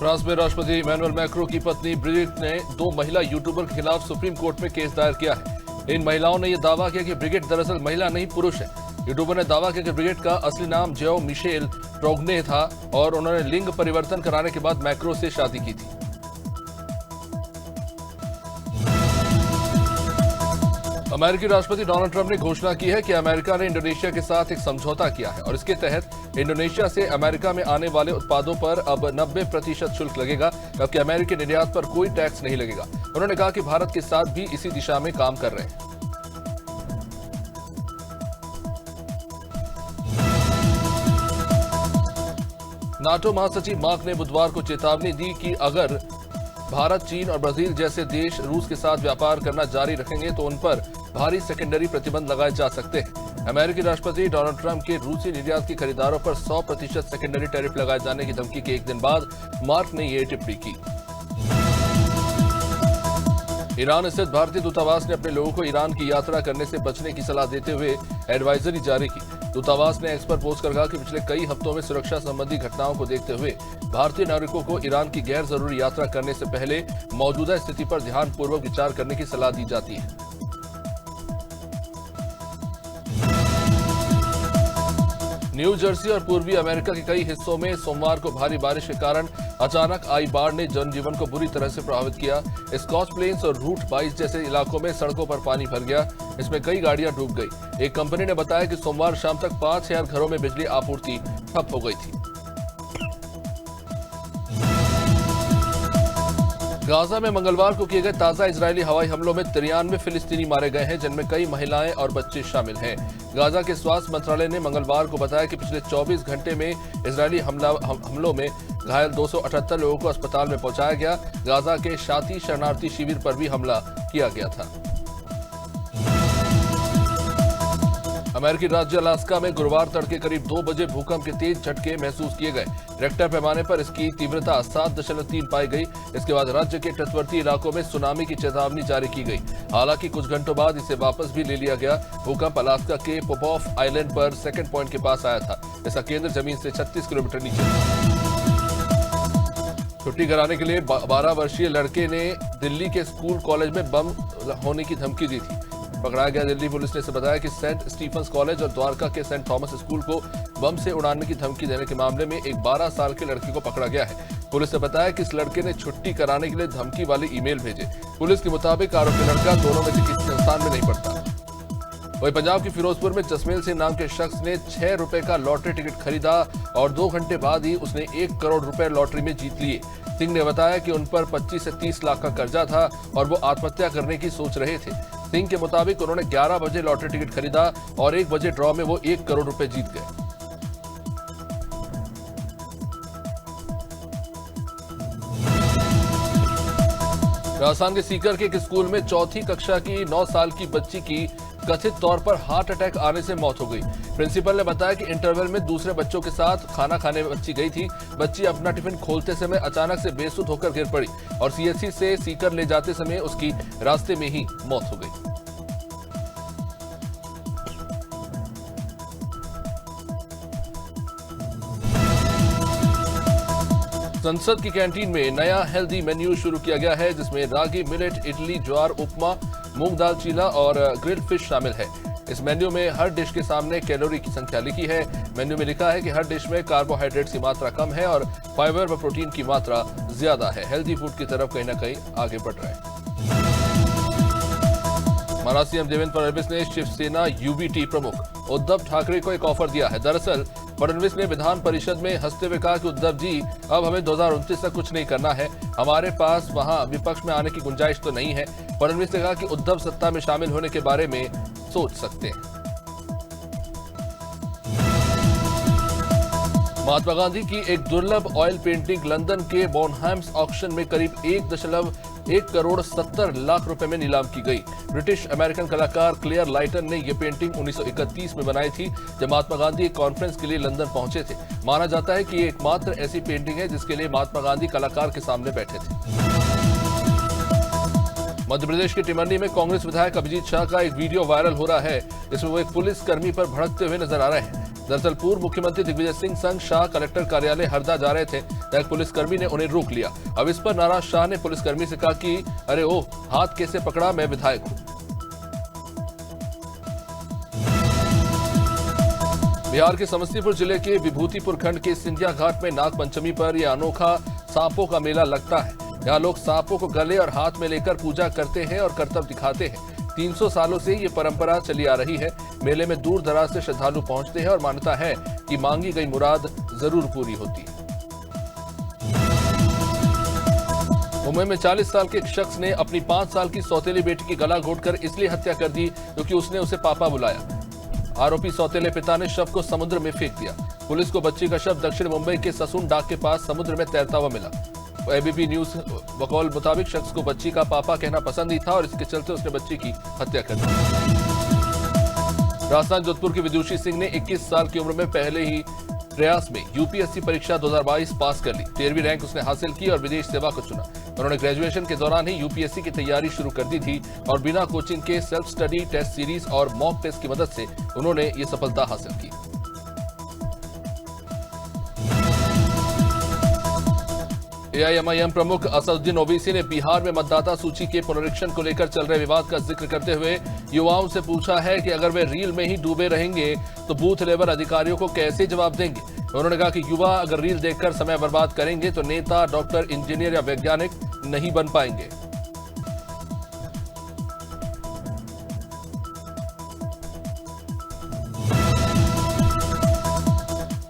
France में राष्ट्रपति Emmanuel Macron की पत्नी ब्रिगिट ने 2 महिला यूट्यूबर के खिलाफ सुप्रीम कोर्ट में केस दायर किया है। इन महिलाओं ने यह दावा किया कि ब्रिगिट दरअसल महिला नहीं पुरुष है। यूट्यूबर ने दावा किया कि ब्रिगिट का असली नाम जेओ मिशेल ट्रोग्ने था और उन्होंने लिंग परिवर्तन कराने के बाद मैक्रो से शादी की थी। अमेरिकी राष्ट्रपति डोनाल्ड ट्रंप ने घोषणा की है कि अमेरिका ने इंडोनेशिया के साथ एक समझौता किया है और इसके तहत इंडोनेशिया से अमेरिका में आने वाले उत्पादों पर अब 90% शुल्क लगेगा, जबकि अमेरिकी निर्यात पर कोई टैक्स नहीं लगेगा। उन्होंने कहा कि भारत के साथ भी इसी दिशा में काम कर रहे हैं। नाटो महासचिव मार्क ने बुधवार को चेतावनी दी कि अगर भारत, चीन और ब्राजील जैसे देश रूस के साथ व्यापार करना जारी रखेंगे तो उन पर भारी सेकेंडरी प्रतिबंध लगाए जा सकते हैं। अमेरिकी राष्ट्रपति डोनाल्ड ट्रंप के रूसी निर्यात के खरीदारों पर 100% सेकेंडरी टैरिफ लगाए जाने की धमकी के एक दिन बाद मार्क ने यह टिप्पणी की। ईरान स्थित भारतीय दूतावास ने अपने लोगों को ईरान की यात्रा करने से बचने की सलाह देते हुए एडवाइजरी जारी की। दूतावास ने एक्स पर पोस्ट कर कहा कि पिछले कई हफ्तों में सुरक्षा संबंधी घटनाओं को देखते हुए भारतीय नागरिकों को ईरान की गैर जरूरी यात्रा करने से पहले मौजूदा स्थिति पर ध्यानपूर्वक विचार करने की सलाह दी जाती है। न्यू जर्सी और पूर्वी अमेरिका के कई हिस्सों में सोमवार को भारी बारिश के कारण अचानक आई बाढ़ ने जनजीवन को बुरी तरह से प्रभावित किया। स्कॉच प्लेन्स और रूट 22 जैसे इलाकों में सड़कों पर पानी भर गया। इसमें कई गाड़ियां डूब गई। एक कंपनी ने बताया कि सोमवार शाम तक 5000 घरों में बिजली आपूर्ति ठप हो गई थी। गाजा में मंगलवार को किए गए ताजा इजरायली हवाई हमलों में 93 फिलिस्तीनी मारे गए हैं, जिनमें कई महिलाएं और बच्चे शामिल हैं। गाजा के स्वास्थ्य मंत्रालय ने मंगलवार को बताया कि पिछले 24 घंटे में इजरायली हमलों में घायल 278 लोगों को अस्पताल में पहुंचाया गया। गाजा के शाती शरणार्थी शिविर पर भी हमला किया गया था। अमेरिकी राज्य अलास्का में गुरुवार तड़के करीब 2 बजे भूकंप के तेज झटके महसूस किए गए। रिक्टर पैमाने पर इसकी तीव्रता 7.3 पाई गई। इसके बाद राज्य के तटवर्ती इलाकों में सुनामी की चेतावनी जारी की गई। हालांकि कुछ घंटों बाद इसे वापस भी ले लिया गया। भूकंप अलास्का के पोपॉफ आइलैंड पर सेकेंड पॉइंट के पास आया था। इसका केंद्र जमीन से 36 किलोमीटर नीचे था। छुट्टी कराने के लिए 12 वर्षीय लड़के ने दिल्ली के स्कूल कॉलेज में बम होने की धमकी दी थी। पकड़ाया गया दिल्ली पुलिस ने इसे बताया कि सेंट स्टीफंस कॉलेज और द्वारका के सेंट थॉमस स्कूल को बम से उड़ाने की धमकी देने के मामले में एक 12 साल के लड़के को पकड़ा गया है। पुलिस ने बताया कि इस लड़के ने छुट्टी कराने के लिए धमकी वाले ईमेल भेजे। पुलिस के मुताबिक आरोपी लड़का दोनों में से किसी संस्थान में नहीं पढ़ता। वहीं पंजाब के फिरोजपुर में जसमेल सिंह नाम के शख्स ने 6 रुपए का लॉटरी टिकट खरीदा और 2 घंटे बाद ही उसने 1 करोड़ रुपए लॉटरी में जीत लिए। सिंह ने बताया कि उन पर 25 से 30 लाख का कर्जा था और वो आत्महत्या करने की सोच रहे थे। सिंह के मुताबिक उन्होंने 11 बजे लॉटरी टिकट खरीदा और 1 बजे ड्रॉ में वो 1 करोड़ रुपए जीत गए। राजस्थान के सीकर के एक स्कूल में चौथी कक्षा की 9 साल की बच्ची की कथित तौर पर हार्ट अटैक आने से मौत हो गई। प्रिंसिपल ने बताया कि इंटरवल में दूसरे बच्चों के साथ खाना खाने बच्ची गई थी। बच्ची अपना टिफिन खोलते समय अचानक से बेसुध होकर गिर पड़ी और सीएचसी से सीकर ले जाते समय उसकी रास्ते में ही मौत हो गई। संसद की कैंटीन में नया हेल्दी मेन्यू शुरू किया गया है, जिसमें रागी, मिलेट, इडली, ज्वार, उपमा, मूंग दाल चीला और ग्रिल्ड फिश शामिल है। इस मेन्यू में हर डिश के सामने कैलोरी की संख्या लिखी है। मेन्यू में लिखा है कि हर डिश में कार्बोहाइड्रेट्स की मात्रा कम है और फाइबर व प्रोटीन की मात्रा ज्यादा है। हेल्दी फूड की तरफ कहीं ना कहीं आगे बढ़ रहा है। महाराष्ट्र सीएम देवेंद्र फडणवीस ने शिवसेना यूबीटी प्रमुख उद्धव ठाकरे को एक ऑफर दिया है। दरअसल फडणवीस ने विधान परिषद में हंसते हुए कहा कि उद्धव जी, अब हमें 2029 तक कुछ नहीं करना है, हमारे पास वहां विपक्ष में आने की गुंजाइश तो नहीं है। फडणवीस ने कहा कि उद्धव सत्ता में शामिल होने के बारे में सोच सकते हैं। महात्मा गांधी की एक दुर्लभ ऑयल पेंटिंग लंदन के बॉनहैम्स ऑक्शन में करीब 1.1 करोड़ 70 लाख रुपए में नीलाम की गई। ब्रिटिश अमेरिकन कलाकार क्लेयर लाइटन ने यह पेंटिंग 1931 में बनाई थी, जब महात्मा गांधी एक कॉन्फ्रेंस के लिए लंदन पहुंचे थे। माना जाता है कि ये एकमात्र ऐसी पेंटिंग है जिसके लिए महात्मा गांधी कलाकार के सामने बैठे थे। मध्य प्रदेश के टिमरनी में कांग्रेस विधायक अभिजीत शाह का एक वीडियो वायरल हो रहा है, जिसमें वो एक पुलिसकर्मी पर भड़कते हुए नजर आ रहे हैं। दरअसल पूर्व मुख्यमंत्री दिग्विजय सिंह संग शाह कलेक्टर कार्यालय हरदा जा रहे थे, एक पुलिसकर्मी ने उन्हें रोक लिया। अब इस पर नाराज शाह ने पुलिसकर्मी से कहा कि अरे ओह, हाथ कैसे पकड़ा, मैं विधायक हूं। बिहार के समस्तीपुर जिले के विभूतिपुर खंड के सिंधिया घाट में नाग पंचमी पर यह अनोखा सांपों का मेला लगता है। यहाँ लोग सांपों को गले और हाथ में लेकर पूजा करते हैं और करतब दिखाते हैं। 300 सालों से ये परंपरा चली आ रही है। मेले में दूर दराज से श्रद्धालु पहुंचते हैं और मान्यता है कि मांगी गई मुराद जरूर पूरी होती है। मुंबई में 40 साल के एक शख्स ने अपनी 5 साल की सौतेली बेटी की गला घोटकर इसलिए हत्या कर दी क्योंकि उसने उसे पापा बुलाया। आरोपी सौतेले पिता ने शव को समुद्र में फेंक दिया। पुलिस को बच्ची का शव दक्षिण मुंबई के ससून डाक के पास समुद्र में तैरता हुआ मिला। एबीपी न्यूज बकौल मुताबिक शख्स को बच्ची का पापा कहना पसंद ही था और इसके चलते उसने बच्ची की हत्या कर दी। राजस्थान जोधपुर के विदुषी सिंह ने 21 साल की उम्र में पहले ही प्रयास में यूपीएससी परीक्षा 2022 पास कर ली। 13वीं रैंक उसने हासिल की और विदेश सेवा को चुना। उन्होंने ग्रेजुएशन के दौरान ही यूपीएससी की तैयारी शुरू कर दी थी और बिना कोचिंग के सेल्फ स्टडी, टेस्ट सीरीज और मॉक टेस्ट की मदद से उन्होंने ये सफलता हासिल की। एआईएमआईएम प्रमुख असदुद्दीन ओवैसी ने बिहार में मतदाता सूची के पुनरीक्षण को लेकर चल रहे विवाद का जिक्र करते हुए युवाओं से पूछा है कि अगर वे रील में ही डूबे रहेंगे तो बूथ लेवल अधिकारियों को कैसे जवाब देंगे। उन्होंने कहा कि युवा अगर रील देखकर समय बर्बाद करेंगे तो नेता, डॉक्टर, इंजीनियर या वैज्ञानिक नहीं बन पाएंगे।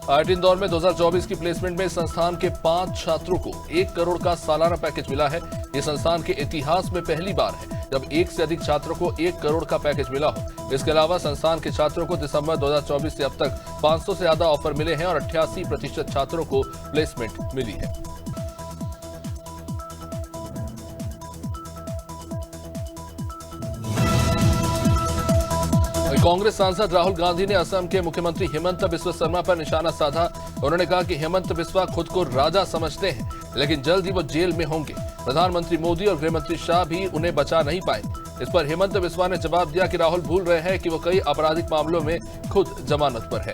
आईआईटी इंदौर में 2024 की प्लेसमेंट में संस्थान के 5 छात्रों को 1 करोड़ का सालाना पैकेज मिला है। ये संस्थान के इतिहास में पहली बार है जब 1 से अधिक छात्रों को 1 करोड़ का पैकेज मिला हो। इसके अलावा संस्थान के छात्रों को दिसंबर 2024 से अब तक 500 से ज्यादा ऑफर मिले हैं और 88% छात्रों को प्लेसमेंट मिली है। कांग्रेस सांसद राहुल गांधी ने असम के मुख्यमंत्री हेमंत बिस्वा शर्मा पर निशाना साधा। उन्होंने कहा कि हेमंत बिस्वा खुद को राजा समझते हैं, लेकिन जल्द ही वो जेल में होंगे। प्रधानमंत्री मोदी और गृहमंत्री शाह भी उन्हें बचा नहीं पाए। इस पर हेमंत बिस्वा ने जवाब दिया कि राहुल भूल रहे हैं कि वो कई आपराधिक मामलों में खुद जमानत पर है।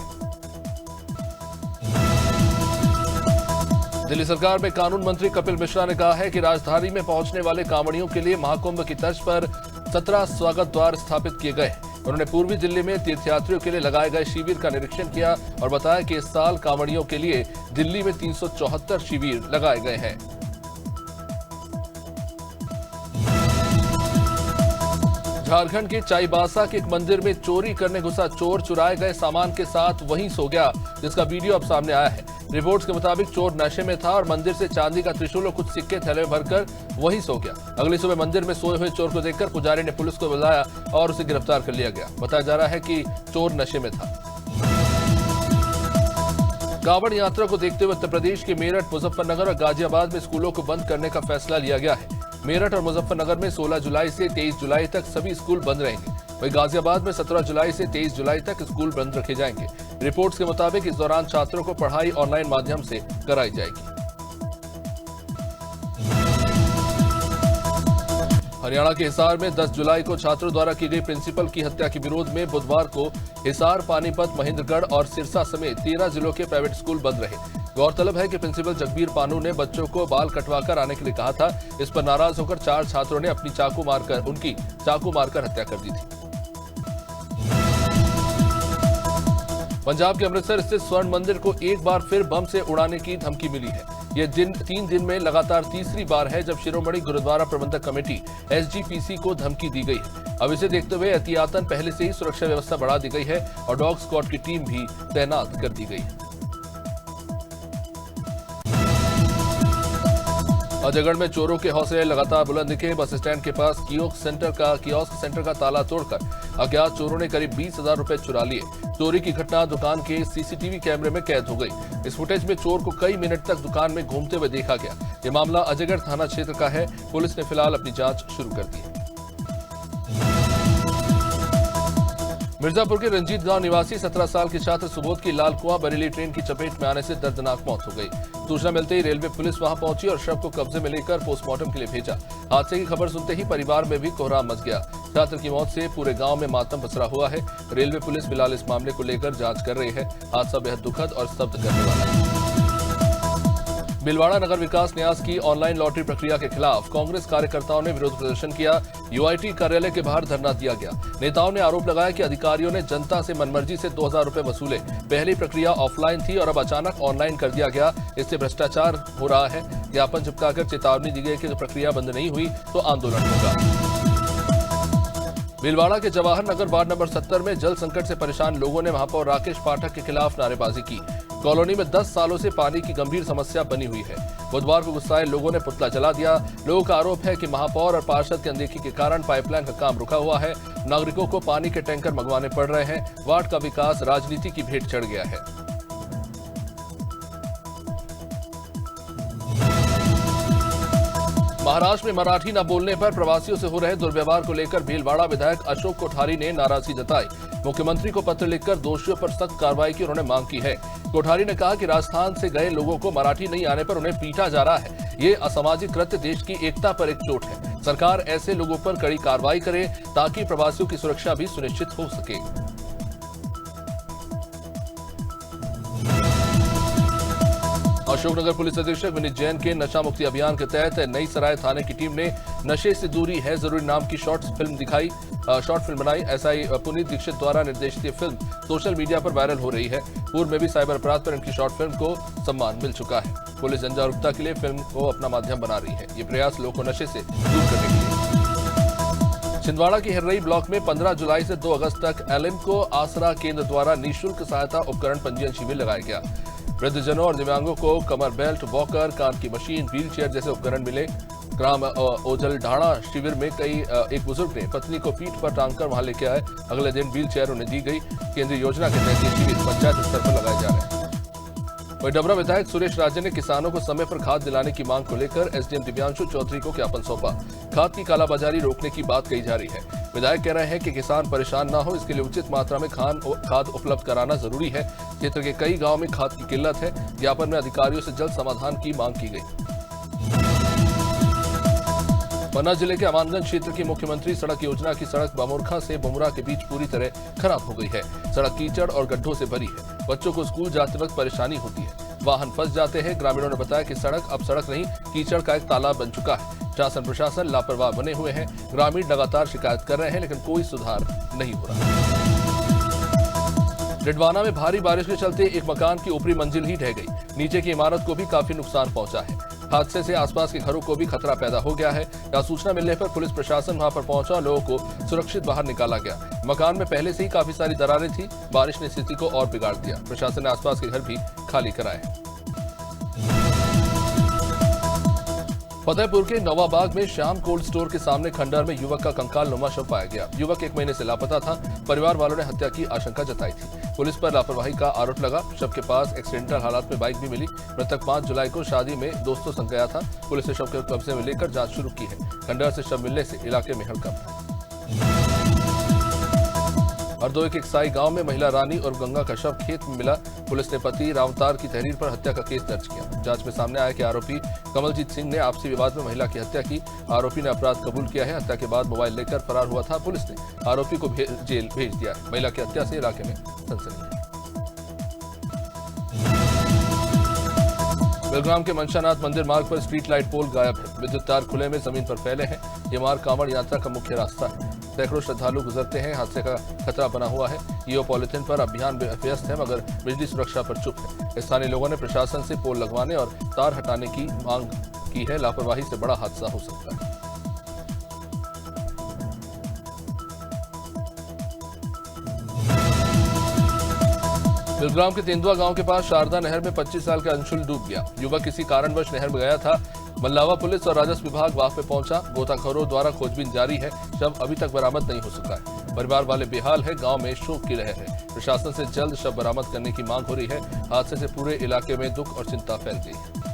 दिल्ली सरकार में कानून मंत्री कपिल मिश्रा ने कहा है कि राजधानी में पहुंचने वाले कांवड़ियों के लिए महाकुंभ की तर्ज पर 17 स्वागत द्वार स्थापित किए गए हैं। उन्होंने पूर्वी दिल्ली में तीर्थयात्रियों के लिए लगाए गए शिविर का निरीक्षण किया और बताया कि इस साल कांवड़ियों के लिए दिल्ली में 374 शिविर लगाए गए हैं। झारखंड के चाईबासा के एक मंदिर में चोरी करने घुसा चोर चुराए गए सामान के साथ वहीं सो गया, जिसका वीडियो अब सामने आया है। रिपोर्ट्स के मुताबिक चोर नशे में था और मंदिर से चांदी का त्रिशूल और कुछ सिक्के थैले में भरकर वहीं सो गया। अगली सुबह मंदिर में सोए हुए चोर को देखकर पुजारी ने पुलिस को बुलाया और उसे गिरफ्तार कर लिया गया। बताया जा रहा है कि चोर नशे में था। कांवड़ यात्रा को देखते हुए उत्तर प्रदेश के मेरठ, मुजफ्फरनगर और गाजियाबाद में स्कूलों को बंद करने का फैसला लिया गया है। मेरठ और मुजफ्फरनगर में 16 जुलाई से 23 जुलाई तक सभी स्कूल बंद रहेंगे। वहीं गाजियाबाद में 17 जुलाई से 23 जुलाई तक स्कूल बंद रखे जाएंगे। रिपोर्ट्स के मुताबिक इस दौरान छात्रों को पढ़ाई ऑनलाइन माध्यम से कराई जाएगी। हरियाणा के हिसार में 10 जुलाई को छात्रों द्वारा की गई प्रिंसिपल की हत्या के विरोध में बुधवार को हिसार, पानीपत, महेंद्रगढ़ और सिरसा समेत 13 जिलों के प्राइवेट स्कूल बंद रहे। गौरतलब है कि प्रिंसिपल जगबीर पानू ने बच्चों को बाल कटवाकर आने के लिए कहा था। इस पर नाराज होकर 4 छात्रों ने उनकी चाकू मारकर हत्या कर दी थी। पंजाब के अमृतसर स्थित स्वर्ण मंदिर को एक बार फिर बम से उड़ाने की धमकी मिली है। यह 3 दिन में लगातार तीसरी बार है जब शिरोमणि गुरुद्वारा प्रबंधक कमेटी SGPC को धमकी दी गई है। अब इसे देखते हुए एहतियातन पहले से ही सुरक्षा व्यवस्था बढ़ा दी गई है और डॉग स्क्वाड की टीम भी तैनात कर दी गई है। अजयगढ़ में चोरों के हौसले लगातार बुलंद दिखे। बस स्टैंड के पास कियोस्क सेंटर का ताला तोड़कर अज्ञात चोरों ने करीब 20,000 रुपए चुरा लिए। चोरी की घटना दुकान के CCTV कैमरे में कैद हो गई। इस फुटेज में चोर को कई मिनट तक दुकान में घूमते हुए देखा गया। यह मामला अजयगढ़ थाना क्षेत्र का है। पुलिस ने फिलहाल अपनी जांच शुरू कर दी है। मिर्जापुर के रंजीत गांव निवासी 17 साल के छात्र सुबोध की लाल कुआं बरेली ट्रेन की चपेट में आने से दर्दनाक मौत हो गई। सूचना मिलते ही रेलवे पुलिस वहां पहुंची और शव को कब्जे में लेकर पोस्टमार्टम के लिए भेजा। हादसे की खबर सुनते ही परिवार में भी कोहराम मच गया। छात्र की मौत से पूरे गांव में मातम पसरा हुआ है। रेलवे पुलिस फिलहाल इस मामले को लेकर जांच कर रही है। हादसा बेहद दुखद और स्तब्ध करने वाला है। भीलवाड़ा नगर विकास न्यास की ऑनलाइन लॉटरी प्रक्रिया के खिलाफ कांग्रेस कार्यकर्ताओं ने विरोध प्रदर्शन किया। यूआईटी कार्यालय के बाहर धरना दिया गया। नेताओं ने आरोप लगाया कि अधिकारियों ने जनता से मनमर्जी से 2000 रुपए वसूले। पहली प्रक्रिया ऑफलाइन थी और अब अचानक ऑनलाइन कर दिया गया। इससे भ्रष्टाचार हो रहा है। ज्ञापन चिपकाकर चेतावनी दी गई कि प्रक्रिया बंद नहीं हुई तो आंदोलन होगा। भीलवाड़ा के जवाहर नगर वार्ड नंबर 70 में जल संकट से परेशान लोगों ने महापौर राकेश पाठक के खिलाफ नारेबाजी की। कॉलोनी में 10 सालों से पानी की गंभीर समस्या बनी हुई है। बुधवार को गुस्साए लोगों ने पुतला जला दिया। लोगों का आरोप है कि महापौर और पार्षद की अनदेखी के कारण पाइपलाइन का काम रुका हुआ है। नागरिकों को पानी के टैंकर मंगवाने पड़ रहे हैं। वार्ड का विकास राजनीति की भेंट चढ़ गया है। महाराष्ट्र में मराठी न बोलने पर प्रवासियों से हो रहे दुर्व्यवहार को लेकर भीलवाड़ा विधायक अशोक कोठारी ने नाराजगी जताई। मुख्यमंत्री को पत्र लिखकर दोषियों पर सख्त कार्रवाई की उन्होंने मांग की है। कोठारी ने कहा कि राजस्थान से गए लोगों को मराठी नहीं आने पर उन्हें पीटा जा रहा है। ये असामाजिक कृत्य देश की एकता पर एक चोट है। सरकार ऐसे लोगों पर कड़ी कार्रवाई करे ताकि प्रवासियों की सुरक्षा भी सुनिश्चित हो सके। अशोकनगर पुलिस अधीक्षक विनीत जैन के नशा मुक्ति अभियान के तहत नई सराय थाने की टीम ने नशे से दूरी है जरूरी नाम की शॉर्ट फिल्म बनाई। एसआई पुनीत दीक्षित द्वारा निर्देशित ये फिल्म सोशल मीडिया पर वायरल हो रही है। पूर्व में भी साइबर अपराध पर इनकी शॉर्ट फिल्म को सम्मान मिल चुका है। पुलिस जन जागरूकता के लिए फिल्म को अपना माध्यम बना रही है। ये प्रयास लोगों को नशे से दूर करने के लिए। छिंदवाड़ा की हिर्रई ब्लॉक में 15 जुलाई से 2 अगस्त तक एलिम्को आसरा केंद्र द्वारा निःशुल्क सहायता उपकरण पंजीयन शिविर लगाया गया। वृद्धजनों और दिव्यांगों को कमर बेल्ट, वॉकर, कान की मशीन, व्हील चेयर जैसे उपकरण मिले। ग्राम ओझल ढाणा शिविर में एक बुजुर्ग ने पत्नी को पीठ पर टांगकर वहां लेके आए। अगले दिन व्हील चेयर उन्हें दी गई। केंद्रीय योजना के तहत ये शिविर पंचायत स्तर पर लगाए जा रहे हैं। वहीं डबरा विधायक सुरेश राजे ने किसानों को समय पर खाद दिलाने की मांग को लेकर एसडीएम दिव्यांशु चौधरी को ज्ञापन सौंपा। खाद की कालाबाजारी रोकने की बात कही जा रही है। विधायक कह रहे हैं कि किसान परेशान न हो, इसके लिए उचित मात्रा में खाद उपलब्ध कराना जरूरी है। क्षेत्र के कई गांव में खाद की किल्लत है। ज्ञापन में अधिकारियों से जल्द समाधान की मांग की गई। पन्ना जिले के अमानगंज क्षेत्र की मुख्यमंत्री सड़क योजना की सड़क बमोरखा से बुमरा के बीच पूरी तरह खराब हो गई है। सड़क कीचड़ और गड्ढों से भरी है। बच्चों को स्कूल जाते वक्त परेशानी होती है। वाहन फंस जाते हैं। ग्रामीणों ने बताया कि सड़क अब सड़क नहीं, कीचड़ का एक तालाब बन चुका है। शासन प्रशासन लापरवाह बने हुए हैं। ग्रामीण लगातार शिकायत कर रहे हैं लेकिन कोई सुधार नहीं हो रहा। डिडवाना में भारी बारिश के चलते एक मकान की ऊपरी मंजिल ही ढह गई। नीचे की इमारत को भी काफी नुकसान पहुंचा है। हादसे से आसपास के घरों को भी खतरा पैदा हो गया है। यहाँ सूचना मिलने पर पुलिस प्रशासन वहां पर पहुंचा और लोगों को सुरक्षित बाहर निकाला गया। मकान में पहले से ही काफी सारी दरारें थी। बारिश ने स्थिति को और बिगाड़ दिया। प्रशासन ने आसपास के घर भी खाली कराए। फतेहपुर के नवाबाग में श्याम कोल्ड स्टोर के सामने खंडहर में युवक का कंकाल नुमा शव पाया गया। युवक 1 महीने से लापता था। परिवार वालों ने हत्या की आशंका जताई थी। पुलिस पर लापरवाही का आरोप लगा। शव के पास एक्सीडेंटल हालात में बाइक भी मिली। मृतक 5 जुलाई को शादी में दोस्तों संग गया था। पुलिस ने शव के कब्जे में लेकर जांच शुरू की है। खंडहर से शव मिलने से इलाके में हड़कंप है। हरदोई के एकसाई गांव में महिला रानी और गंगा का शव खेत में मिला। पुलिस ने पति रावतार की तहरीर पर हत्या का केस दर्ज किया। जांच में सामने आया कि आरोपी कमलजीत सिंह ने आपसी विवाद में महिला की हत्या की। आरोपी ने अपराध कबूल किया है। हत्या के बाद मोबाइल लेकर फरार हुआ था। पुलिस ने आरोपी को जेल भेज दिया है। महिला की हत्या से इलाके में सनसनी है। बेलगाम के मनशानाथ मंदिर मार्ग पर स्ट्रीट लाइट पोल गायब है। विद्युत तार खुले में जमीन पर फैले हैं। ये मार्ग कांवड़ यात्रा का मुख्य रास्ता है। सैकड़ों श्रद्धालु गुजरते हैं। हादसे का खतरा बना हुआ है। ईओ पॉलिथीन पर अभियान व्यस्त है मगर बिजली सुरक्षा पर चुप है। स्थानीय लोगों ने प्रशासन से पोल लगवाने और तार हटाने की मांग की है। लापरवाही से बड़ा हादसा हो सकता है। बिलग्राम के तेंदुआ गांव के पास शारदा नहर में 25 साल का अंशुल डूब गया। युवक किसी कारणवश नहर में गया था। मल्लावा पुलिस और राजस्व विभाग वहां पे पहुंचा। गोताखोरों द्वारा खोजबीन जारी है। शव अभी तक बरामद नहीं हो सका है। परिवार वाले बेहाल है। गांव में शोक की लहर है। प्रशासन से जल्द शव बरामद करने की मांग हो रही है। हादसे से पूरे इलाके में दुख और चिंता फैल गई है।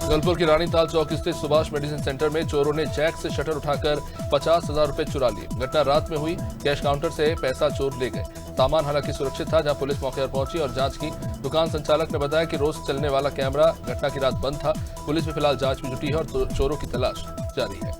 जबलपुर की रानीताल चौक स्थित सुभाष मेडिसिन सेंटर में चोरों ने जैक से शटर उठाकर 50,000 रुपए चुरा लिए। घटना रात में हुई। कैश काउंटर से पैसा चोर ले गए। सामान हालांकि सुरक्षित था। जहां पुलिस मौके पर पहुंची और जांच की। दुकान संचालक ने बताया कि रोज चलने वाला कैमरा घटना की रात बंद था। पुलिस भी फिलहाल जांच में जुटी है और चोरों की तलाश जारी है।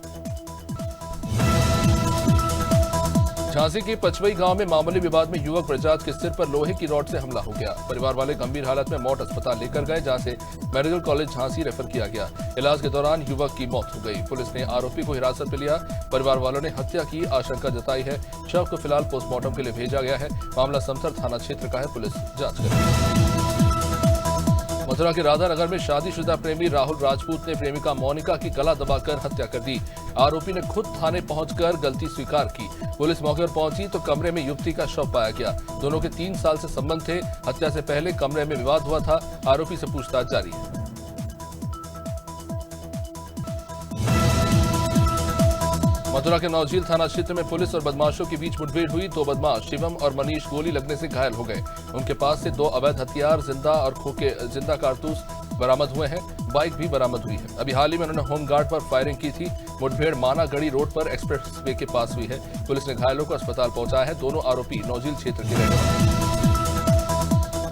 झांसी के पचवई गांव में मामूली विवाद में युवक बजाज के सिर पर लोहे की रॉड से हमला हो गया। परिवार वाले गंभीर हालत में मौत अस्पताल लेकर गए, जहां से मेडिकल कॉलेज झांसी रेफर किया गया। इलाज के दौरान युवक की मौत हो गई। पुलिस ने आरोपी को हिरासत में लिया। परिवार वालों ने हत्या की आशंका जताई है। शव को फिलहाल पोस्टमार्टम के लिए भेजा गया है। मामला समथर थाना क्षेत्र का है। पुलिस जांच कर रही है। मथुरा के राधा नगर में शादीशुदा प्रेमी राहुल राजपूत ने प्रेमिका मोनिका की गला दबाकर हत्या कर दी। आरोपी ने खुद थाने पहुंचकर गलती स्वीकार की। पुलिस मौके पर पहुंची तो कमरे में युवती का शव पाया गया। दोनों के 3 साल से संबंध थे। हत्या से पहले कमरे में विवाद हुआ था। आरोपी से पूछताछ जारी है। मथुरा के नौझील थाना क्षेत्र में पुलिस और बदमाशों के बीच मुठभेड़ हुई। 2 बदमाश शिवम और मनीष गोली लगने से घायल हो गए। उनके पास से 2 अवैध हथियार, जिंदा और खोखे जिंदा कारतूस बरामद हुए हैं। बाइक भी बरामद हुई है। अभी हाल ही में उन्होंने होमगार्ड पर फायरिंग की थी। मुठभेड़ मानागढ़ी रोड पर एक्सप्रेस वे के पास हुई है। पुलिस ने घायलों को अस्पताल पहुंचाया है। दोनों आरोपी नौझील क्षेत्र के रहने वाले हैं।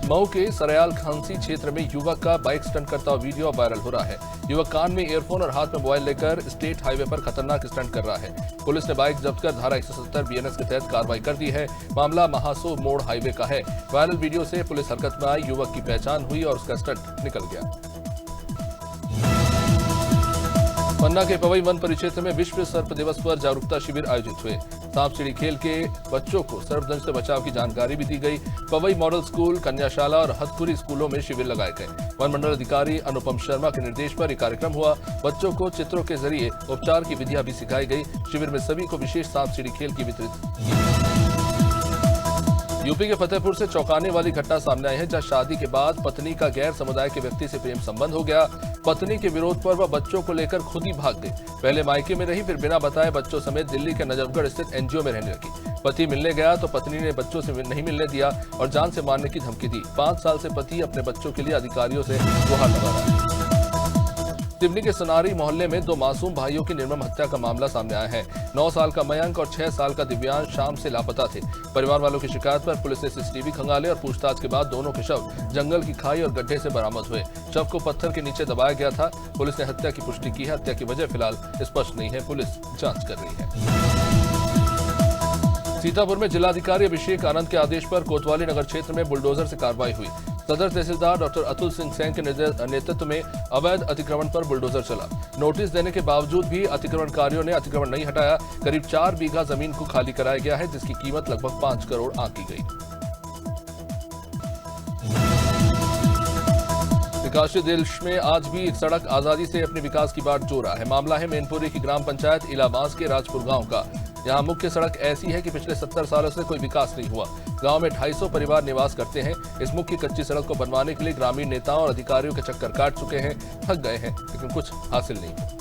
मऊ के सरयाल खांसी क्षेत्र में युवक का बाइक स्टंट करता हुआ वीडियो वायरल हो रहा है। युवक कान में ईयरफोन और हाथ में मोबाइल लेकर स्टेट हाईवे पर खतरनाक स्टंट कर रहा है। पुलिस ने बाइक जब्त कर धारा 170 बीएनएस के तहत कार्रवाई कर दी है। मामला महासो मोड़ हाईवे का है। वायरल वीडियो से पुलिस हरकत में आई। युवक की पहचान हुई और उसका स्टंट निकल गया। पन्ना के पवई वन परिक्षेत्र में विश्व सर्प दिवस पर जागरूकता शिविर आयोजित हुए। सांप सीढ़ी खेल के बच्चों को सर्पदंश से बचाव की जानकारी भी दी गई। पवई मॉडल स्कूल, कन्याशाला और हथकुरी स्कूलों में शिविर लगाए गए। वन मंडल अधिकारी अनुपम शर्मा के निर्देश पर यह कार्यक्रम हुआ। बच्चों को चित्रों के जरिए उपचार की विधियां भी सिखाई गई। शिविर में सभी को विशेष सांप सीढ़ी खेल की वितरित की। यूपी के फतेहपुर से चौंकाने वाली घटना सामने आई है, जहां शादी के बाद पत्नी का गैर समुदाय के व्यक्ति से प्रेम संबंध हो गया। पत्नी के विरोध पर वह बच्चों को लेकर खुद ही भाग गई। पहले मायके में रही, फिर बिना बताए बच्चों समेत दिल्ली के नजफगढ़ स्थित एनजीओ में रहने लगी। पति मिलने गया तो पत्नी ने बच्चों से नहीं मिलने दिया और जान से मारने की धमकी दी। 5 साल से पति अपने बच्चों के लिए अधिकारियों से गुहार लगा रहा है। सिवनी के सनारी मोहल्ले में 2 मासूम भाइयों की निर्मम हत्या का मामला सामने आया है। 9 साल का मयंक और 6 साल का दिव्यांश शाम से लापता थे। परिवार वालों की शिकायत पर पुलिस ने सीसीटीवी खंगाले और पूछताछ के बाद दोनों के शव जंगल की खाई और गड्ढे से बरामद हुए। शव को पत्थर के नीचे दबाया गया था। पुलिस ने हत्या की पुष्टि की है। हत्या की वजह फिलहाल स्पष्ट नहीं है। पुलिस जांच कर रही है। सीतापुर में जिलाधिकारी अभिषेक आनंद के आदेश पर कोतवाली नगर क्षेत्र में बुलडोजर से कार्रवाई हुई। सदर तहसीलदार डॉक्टर अतुल सिंह सैन के नेतृत्व में अवैध अतिक्रमण पर बुलडोजर चला। नोटिस देने के बावजूद भी अतिक्रमणकारियों ने अतिक्रमण नहीं हटाया। करीब 4 बीघा जमीन को खाली कराया गया है, जिसकी कीमत लगभग 5 करोड़ आंकी गई। विकासशील देश में आज भी एक सड़क आजादी से अपने विकास की बाट जो रहा है। मामला है मैनपुरी की ग्राम पंचायत इलाबास के राजपुर गांव का। यहाँ मुख्य सड़क ऐसी है कि पिछले 70 सालों से कोई विकास नहीं हुआ। गांव में 250 परिवार निवास करते हैं। इस मुख्य कच्ची सड़क को बनवाने के लिए ग्रामीण नेताओं और अधिकारियों के चक्कर काट चुके हैं, थक गए हैं, लेकिन कुछ हासिल नहीं हुआ।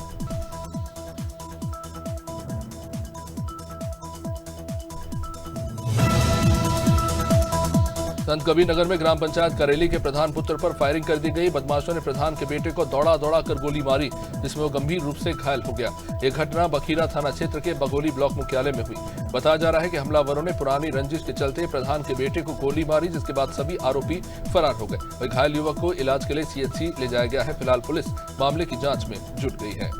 संत कबीर नगर में ग्राम पंचायत करेली के प्रधान पुत्र पर फायरिंग कर दी गई। बदमाशों ने प्रधान के बेटे को दौड़ा कर गोली मारी, जिसमें वो गंभीर रूप से घायल हो गया। यह घटना बखीरा थाना क्षेत्र के बगोली ब्लॉक मुख्यालय में हुई। बताया जा रहा है कि हमलावरों ने पुरानी रंजिश के चलते प्रधान के बेटे को गोली मारी, जिसके बाद सभी आरोपी फरार हो गए। वहीं घायल युवक को इलाज के लिए सीएचसी ले जाया गया है। फिलहाल पुलिस मामले की जांच में जुट गई है।